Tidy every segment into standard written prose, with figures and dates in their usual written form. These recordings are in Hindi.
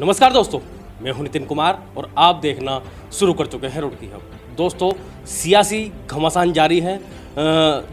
नमस्कार दोस्तों, मैं हूं नितिन कुमार और आप देखना शुरू कर चुके हैं रुड़की हब। दोस्तों, सियासी घमासान जारी है।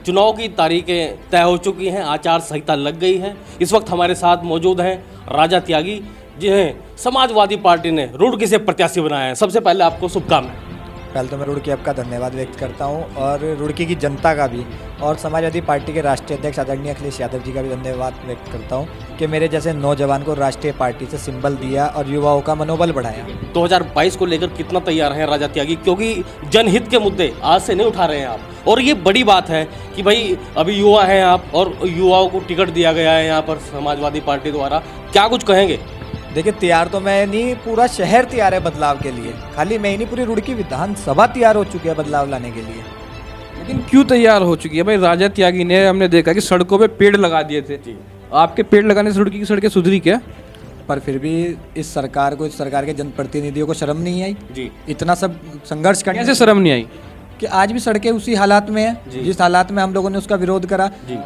चुनाव की तारीखें तय हो चुकी हैं, आचार संहिता लग गई है। इस वक्त हमारे साथ मौजूद हैं राजा त्यागी, जिन्हें समाजवादी पार्टी ने रुड़की से प्रत्याशी बनाया है। सबसे पहले आपको शुभकामनाएं। पहले तो मैं रुड़की आपका धन्यवाद व्यक्त करता हूं और रुड़की की जनता का भी और समाजवादी पार्टी के राष्ट्रीय अध्यक्ष आदरणीय अखिलेश यादव जी का भी धन्यवाद व्यक्त करता हूं कि मेरे जैसे नौजवान को राष्ट्रीय पार्टी से सिंबल दिया और युवाओं का मनोबल बढ़ाया। 2022 को लेकर कितना तैयार हैं राजा त्यागी, क्योंकि जनहित के मुद्दे आज से नहीं उठा रहे हैं आप, और ये बड़ी बात है कि भाई अभी युवा हैं आप और युवाओं को टिकट दिया गया है यहाँ पर समाजवादी पार्टी द्वारा, क्या कुछ कहेंगे? देखिए, तैयार तो मैं नहीं, पूरा शहर तैयार है बदलाव के लिए। खाली मैं ही नहीं, पूरी रुड़की विधानसभा तैयार हो चुकी है बदलाव लाने के लिए। लेकिन क्यों तैयार हो चुकी है भाई? राजा त्यागी ने, हमने देखा कि सड़कों पे पेड़ लगा दिए थे। आपके पेड़ लगाने से रुड़की की सड़कें सुधरी क्या? पर फिर भी इस सरकार के जनप्रतिनिधियों को शर्म नहीं आई जी, इतना सब संघर्ष करने कैसे शर्म नहीं आई? कि आज भी सड़कें उसी हालात में है जिस हालात में हम लोगों ने उसका विरोध करा। जी,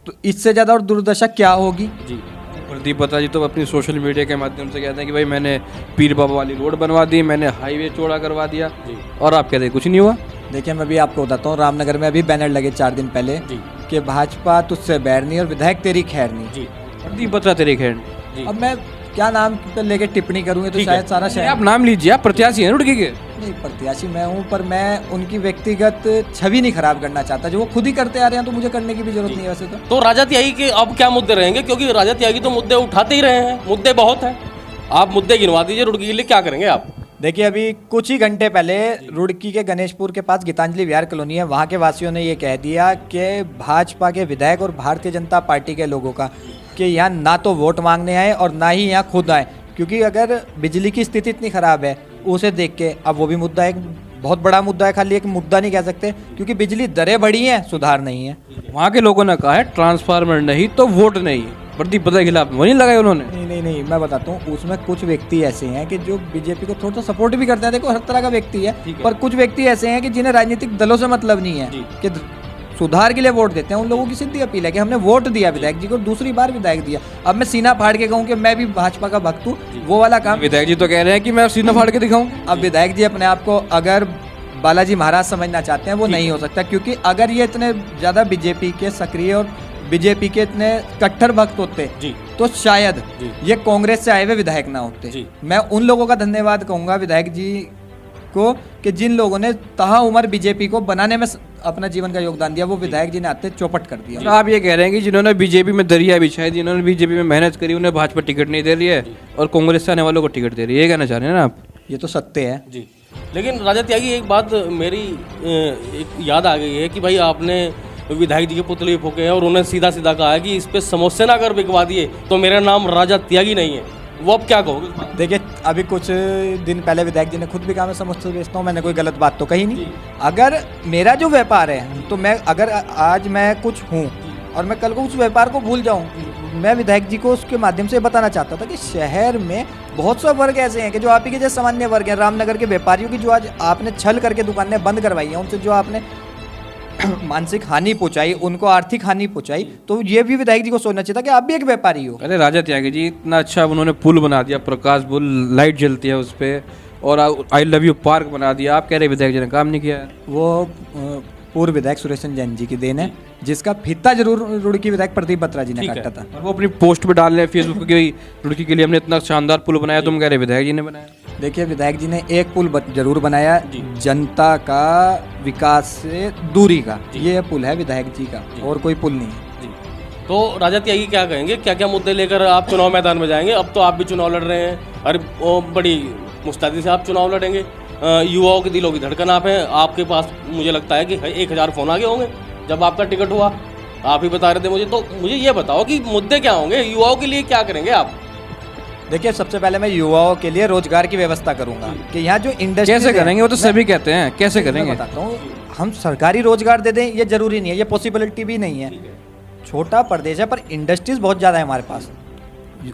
तो इससे ज्यादा और दुर्दशा क्या होगी? जी। प्रदीप बत्रा जी तो अपनी सोशल मीडिया के माध्यम से कहते हैं कि भाई मैंने पीर बाबा वाली रोड बनवा दी, मैंने हाईवे चौड़ा करवा दिया, और आप कहते हैं कुछ नहीं हुआ। देखिए, मैं भी आपको बताता हूँ, रामनगर में अभी बैनर लगे 4 दिन पहले जी, कि भाजपा तुझसे बैर नहीं और विधायक तेरी खैर नहीं। जी, प्रदीप बत्रा तेरे खैर। जी। अब मैं क्या नाम पे लेके टिप्पणी करूँगी तो ठीक है। शायद सारा आप शहर। नाम लीजिए, आप प्रत्याशी हैं रुड़की के। नहीं, प्रत्याशी मैं हूँ, पर मैं उनकी व्यक्तिगत छवि नहीं खराब करना चाहता। जो वो खुद ही करते आ रहे हैं तो मुझे करने की भी जरूरत नहीं है वैसे तो। राजा त्यागी के अब क्या मुद्दे रहेंगे? क्योंकि राजा त्यागी तो मुद्दे उठाते ही रहे हैं, मुद्दे बहुत हैं। आप मुद्दे गिनवा दीजिए, रुड़की के लिए क्या करेंगे आप? देखिए, अभी कुछ ही घंटे पहले रुड़की के गणेशपुर के पास गीतांजलि विहार कॉलोनी है, वहाँ के वासियों ने ये कह दिया कि भाजपा के विधायक और भारतीय जनता पार्टी के लोगों का कि यहाँ ना तो वोट मांगने आए और ना ही यहाँ खुद आए, क्योंकि अगर बिजली की स्थिति इतनी खराब है उसे देख के, अब वो भी मुद्दा एक बहुत बड़ा मुद्दा है, खाली एक मुद्दा नहीं कह सकते, क्योंकि बिजली दरें बढ़ी हैं, सुधार नहीं है। वहाँ के लोगों ने कहा है ट्रांसफार्मर नहीं तो वोट नहीं। प्रदीप बत्रा के खिलाफ वो नहीं लगाए उन्होंने। नहीं, मैं बताता हूँ, उसमें कुछ व्यक्ति ऐसे हैं कि जो बीजेपी को थोड़ा सा सपोर्ट भी करते हैं। देखो, हर तरह का व्यक्ति है, पर कुछ व्यक्ति ऐसे हैं कि जिन्हें राजनीतिक दलों से मतलब नहीं है, कि सुधार के लिए वोट देते हैं। उन लोगों की सीधी अपील है कि हमने वोट दिया विधायक जी को, दूसरी बार विधायक दिया, अब मैं सीना फाड़ के कहूँ कि मैं भी भाजपा का भक्त हूँ, वो वाला काम। विधायक जी तो कह रहे हैं कि मैं सीना फाड़ के दिखाऊं। अब विधायक जी अपने आप को अगर बालाजी महाराज समझना चाहते हैं, वो नहीं हो सकता, क्योंकि अगर ये इतने ज्यादा बीजेपी के सक्रिय और बीजेपी के इतने कट्टर भक्त होते तो शायद ये कांग्रेस से आए हुए विधायक ना होते। मैं उन लोगों का धन्यवाद कहूंगा विधायक जी को कि जिन लोगों ने तहा उम्र बीजेपी को बनाने में अपना जीवन का योगदान दिया, वो विधायक जी ने आते चौपट कर दिया। तो आप ये कह रहे हैं कि जिन्होंने बीजेपी में दरिया बिछाई, जिन्होंने बीजेपी में मेहनत करी, उन्हें भाजपा टिकट नहीं दे रही है और कांग्रेस से आने वालों को टिकट दे रही है, ये कहना चाह रहे हैं ना आप? ये तो सत्य है जी। लेकिन राजा त्यागी, एक बात मेरी एक याद आ गई है कि भाई आपने विधायक जी के पुतले भी फूके हैं और उन्हें सीधा सीधा कहा है कि इस पे समोसे ना अगर बिकवा दिए तो मेरा नाम राजा त्यागी नहीं है। वो अब क्या कहोगे? देखिए, अभी कुछ दिन पहले विधायक जी ने खुद भी कहा मैं समोसे बेचता हूँ, मैंने कोई गलत बात तो कही नहीं। अगर मेरा जो व्यापार है तो मैं, अगर आज मैं कुछ हूँ और मैं कल को उस व्यापार को भूल जाऊँ, मैं विधायक जी को उसके माध्यम से बताना चाहता था कि शहर में बहुत से वर्ग ऐसे हैं कि जो आप ही के जैसे सामान्य वर्ग हैं। रामनगर के व्यापारियों की जो आज आपने छल करके दुकानें बंद करवाई हैं, उनसे जो आपने मानसिक हानि पहुंचाई, उनको आर्थिक हानि पहुंचाई, तो ये भी विधायक जी को सोचना चाहिए था कि आप भी एक व्यापारी हो। अरे राजा त्यागी जी, इतना अच्छा उन्होंने पुल बना दिया, प्रकाश पुल, लाइट जलती है उस पर, और आई लव यू पार्क बना दिया। आप कह रहे विधायक जी ने काम नहीं किया है? वो पूर्व विधायक सुरेश जैन जी की देन है, जिसका फीता जरूर रुड़की विधायक प्रदीप बत्रा जी ने काटा था। और वो अपनी पोस्ट पे डाल रहे हैं फेसबुक की, रुड़की के लिए हमने इतना शानदार पुल बनाया, तुम कह रहे विधायक जी ने बनाया? देखिए, विधायक जी ने एक पुल जरूर बनाया, जनता का विकास से दूरी का, ये पुल है विधायक जी का, और कोई पुल नहीं है। तो राजा त्यागी क्या कहेंगे, क्या क्या मुद्दे लेकर आप चुनाव मैदान में जाएंगे? अब तो आप भी चुनाव लड़ रहे हैं, अरे बड़ी मुस्तैदी से आप चुनाव लड़ेंगे। युवाओं के दिलों की धड़कन आप हैं, आपके पास मुझे लगता है कि 1000 फोन आगे होंगे जब आपका टिकट हुआ, आप ही बता रहे थे मुझे। तो मुझे ये बताओ कि मुद्दे क्या होंगे, युवाओं के लिए क्या करेंगे आप? देखिए, सबसे पहले मैं युवाओं के लिए रोजगार की व्यवस्था करूंगा कि यहाँ जो इंडस्ट्री कैसे करेंगे? वो तो सभी कहते हैं, कैसे करेंगे? बताता हूँ, हम सरकारी रोजगार दे दें ये जरूरी नहीं है, ये पॉसिबिलिटी भी नहीं है। छोटा प्रदेश है पर इंडस्ट्रीज बहुत ज़्यादा है हमारे पास।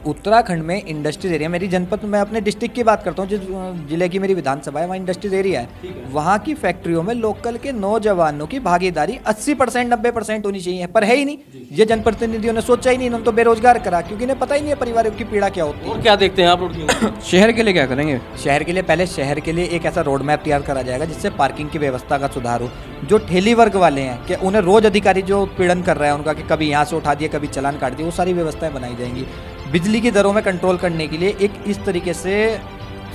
उत्तराखंड में इंडस्ट्रीज एरिया, मेरी जनपद, मैं अपने डिस्ट्रिक्ट की बात करता हूँ, जिस जिले की मेरी विधानसभा है वहाँ इंडस्ट्रीज एरिया है। वहाँ की फैक्ट्रियों में लोकल के नौजवानों की भागीदारी 80% 90% होनी चाहिए, पर है ही नहीं। ये जनप्रतिनिधियों ने सोचा ही नहीं, इन्होंने तो बेरोजगार करा, क्योंकि इन्हें पता ही नहीं है परिवार की पीड़ा क्या होती है। और क्या देखते हैं आप रुड़की में? शहर के लिए क्या करेंगे? शहर के लिए, पहले शहर के लिए एक ऐसा रोड मैप तैयार करा जाएगा जिससे पार्किंग की व्यवस्था का सुधार हो। जो ठेली वर्ग वाले हैं कि उन्हें रोज अधिकारी जो पीड़न कर रहा है उनका, कि कभी यहाँ से उठा दिया कभी चालान काट दिया, वो सारी व्यवस्थाएं बनाई जाएंगी। बिजली की दरों में कंट्रोल करने के लिए एक इस तरीके से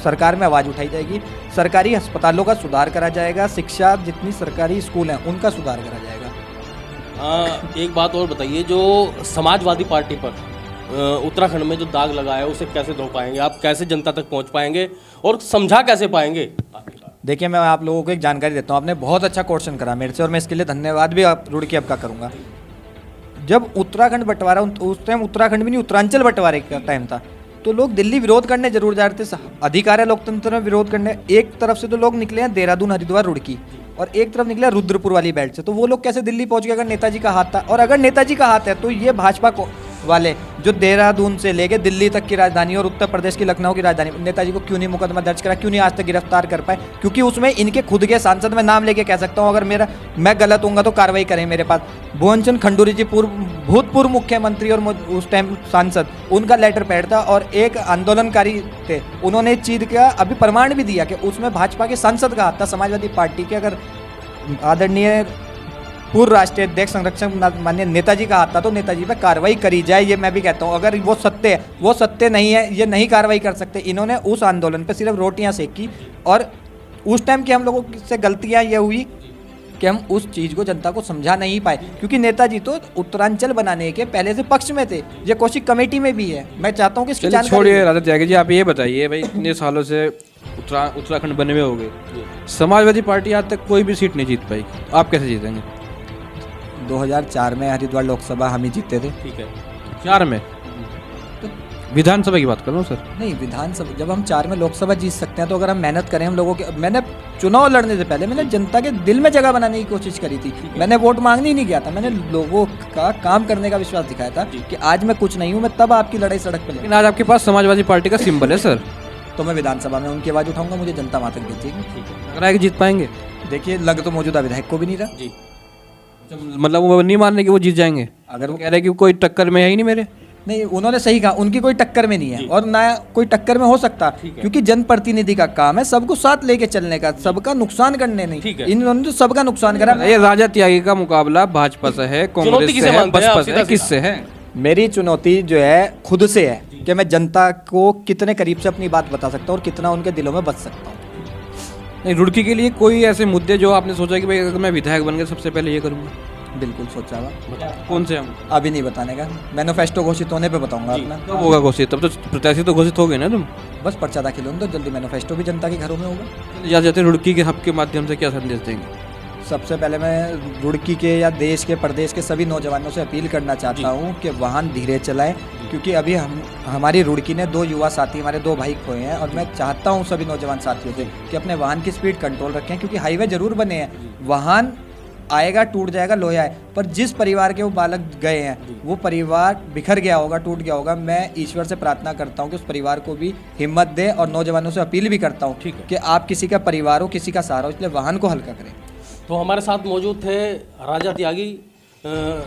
सरकार में आवाज़ उठाई जाएगी। सरकारी अस्पतालों का सुधार करा जाएगा। शिक्षा, जितनी सरकारी स्कूल हैं उनका सुधार करा जाएगा। एक बात और बताइए, जो समाजवादी पार्टी पर उत्तराखंड में जो दाग लगा है उसे कैसे धो पाएंगे आप? कैसे जनता तक पहुंच पाएंगे और समझा कैसे पाएंगे? देखिए, मैं आप लोगों को एक जानकारी देता हूँ। आपने बहुत अच्छा क्वेश्चन करा मेरे से और मैं इसके लिए धन्यवाद भी आप रुड़की आपका करूँगा। जब उत्तराखंड बंटवारा, उस टाइम उत्तराखंड भी नहीं, उत्तरांचल बंटवारे का टाइम था, तो लोग दिल्ली विरोध करने जरूर जा रहे थे। अधिकार है लोकतंत्र में विरोध करने। एक तरफ से तो लोग निकले हैं देहरादून, हरिद्वार, रुड़की, और एक तरफ निकला रुद्रपुर वाली बेल्ट से। तो वो लोग कैसे दिल्ली पहुंच गए? अगर नेताजी का हाथ था, और अगर नेताजी का हाथ है तो ये भाजपा को वाले जो देहरादून से लेके दिल्ली तक की राजधानी और उत्तर प्रदेश की लखनऊ की राजधानी, नेताजी को क्यों नहीं मुकदमा दर्ज करा? क्यों नहीं आज तक गिरफ्तार कर पाए? क्योंकि उसमें इनके खुद के सांसद, मैं नाम लेके कह सकता हूँ, अगर मैं गलत हूँगा तो कार्रवाई करें मेरे पास। भुवन चंद खंडूरी जी, भूतपूर्व मुख्यमंत्री और उस टाइम सांसद, उनका लेटर पैड था और एक आंदोलनकारी थे, उन्होंने इस चीज़ का अभी प्रमाण भी दिया कि उसमें भाजपा के सांसद का हाथ था। समाजवादी पार्टी के अगर आदरणीय पूर्व राष्ट्रीय अध्यक्ष संरक्षण माननीय नेताजी का हाथ था तो नेताजी पे कार्रवाई करी जाए। ये मैं भी कहता हूँ। अगर वो सत्य है, वो सत्य नहीं है, ये नहीं कार्रवाई कर सकते। इन्होंने उस आंदोलन पे सिर्फ रोटियां सेकी, और उस टाइम की हम लोगों से गलतियां ये हुई कि हम उस चीज़ को जनता को समझा नहीं पाए, क्योंकि नेताजी तो उत्तरांचल बनाने के पहले से पक्ष में थे। ये कौशिक कमेटी में भी है। मैं चाहता हूँ कि इसकी जानकारी। छोड़िए राजा त्यागी जी, आप ये बताइए भाई, इतने सालों से उत्तराखंड बने हुए हो गए, समाजवादी पार्टी आज तक कोई भी सीट नहीं जीत पाई, आप कैसे जीतेंगे? 2004 में हरिद्वार लोकसभा हम ही जीते थे। ठीक है, 4 में तो विधानसभा की बात कर रहा हूँ सर। नहीं, विधानसभा जब हम 4 में लोकसभा जीत सकते हैं तो अगर हम मेहनत करें, हम लोगों के, मैंने चुनाव लड़ने से पहले मैंने जनता के दिल में जगह बनाने की कोशिश करी थी। मैंने वोट मांगने ही नहीं गया था, मैंने लोगों का काम करने का विश्वास दिखाया था कि आज मैं कुछ नहीं हूँ, मैं तब आपकी लड़ाई सड़क पर। लेकिन आज आपके पास समाजवादी पार्टी का सिंबल है सर, तो मैं विधानसभा में उनकी आवाज़ उठाऊंगा, मुझे जनता वहाँ तक भेजेगी। लग रहा है कि जीत पाएंगे? देखिए, लग तो मौजूदा विधायक को भी नहीं रहा जी। मतलब वो नहीं मानने कि वो जीत जाएंगे? अगर वो कह रहे हैं कि कोई टक्कर में है ही नहीं मेरे। नहीं, उन्होंने सही कहा, उनकी कोई टक्कर में नहीं है और ना कोई टक्कर में हो सकता, क्योंकि जनप्रतिनिधि का काम है सबको साथ लेके चलने का, सबका नुकसान करने नहीं। इन्होंने तो सबका नुकसान करा। ये राजा त्यागी का मुकाबला भाजपा से है, कांग्रेस से है, बसपा से है, किससे है? मेरी चुनौती जो है खुद से है कि मैं जनता को कितने करीब से अपनी बात बता सकता हूँ और कितना उनके दिलों में बच सकता हूँ। नहीं, रुड़की के लिए कोई ऐसे मुद्दे जो आपने सोचा कि भाई अगर मैं विधायक बन गया सबसे पहले ये करूँगा? बिल्कुल सोचा हुआ। कौन से? हम अभी नहीं बताने का, मैनिफेस्टो घोषित होने पे बताऊंगा अपना। कब होगा घोषित? तब तो प्रत्याशी तो घोषित हो गए ना तुम। बस पर्चा दाखिल होने दो, जल्दी मैनिफेस्टो भी जनता के घरों में होगा। या जाते रुड़की के हब के माध्यम से क्या संदेश देंगे? सबसे पहले मैं रुड़की के या देश के, प्रदेश के सभी नौजवानों से अपील करना चाहता हूँ कि वाहन धीरे चलाएं, क्योंकि अभी हमारी रुड़की ने 2 युवा साथी, हमारे 2 भाई खोए हैं, और मैं चाहता हूँ सभी नौजवान साथियों से कि अपने वाहन की स्पीड कंट्रोल रखें, क्योंकि हाईवे जरूर बने हैं, वाहन आएगा, टूट जाएगा, लोया है, पर जिस परिवार के वो बालक गए हैं वो परिवार बिखर गया होगा, टूट गया होगा। मैं ईश्वर से प्रार्थना करता हूँ कि उस परिवार को भी हिम्मत दे, और नौजवानों से अपील भी करता हूँ कि आप किसी का परिवार हो, किसी का सहारा हो, इसलिए वाहन को हल्का करें। तो हमारे साथ मौजूद थे राजा त्यागी,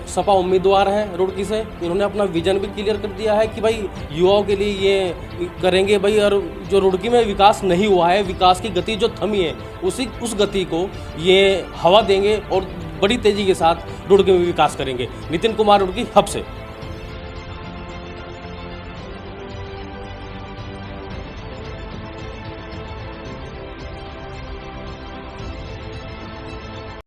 सपा उम्मीदवार हैं रुड़की से। इन्होंने अपना विजन भी क्लियर कर दिया है कि भाई युवाओं के लिए ये करेंगे भाई, और जो रुड़की में विकास नहीं हुआ है, विकास की गति जो थमी है, उस गति को ये हवा देंगे और बड़ी तेज़ी के साथ रुड़की में विकास करेंगे। नितिन कुमार, रुड़की हब से।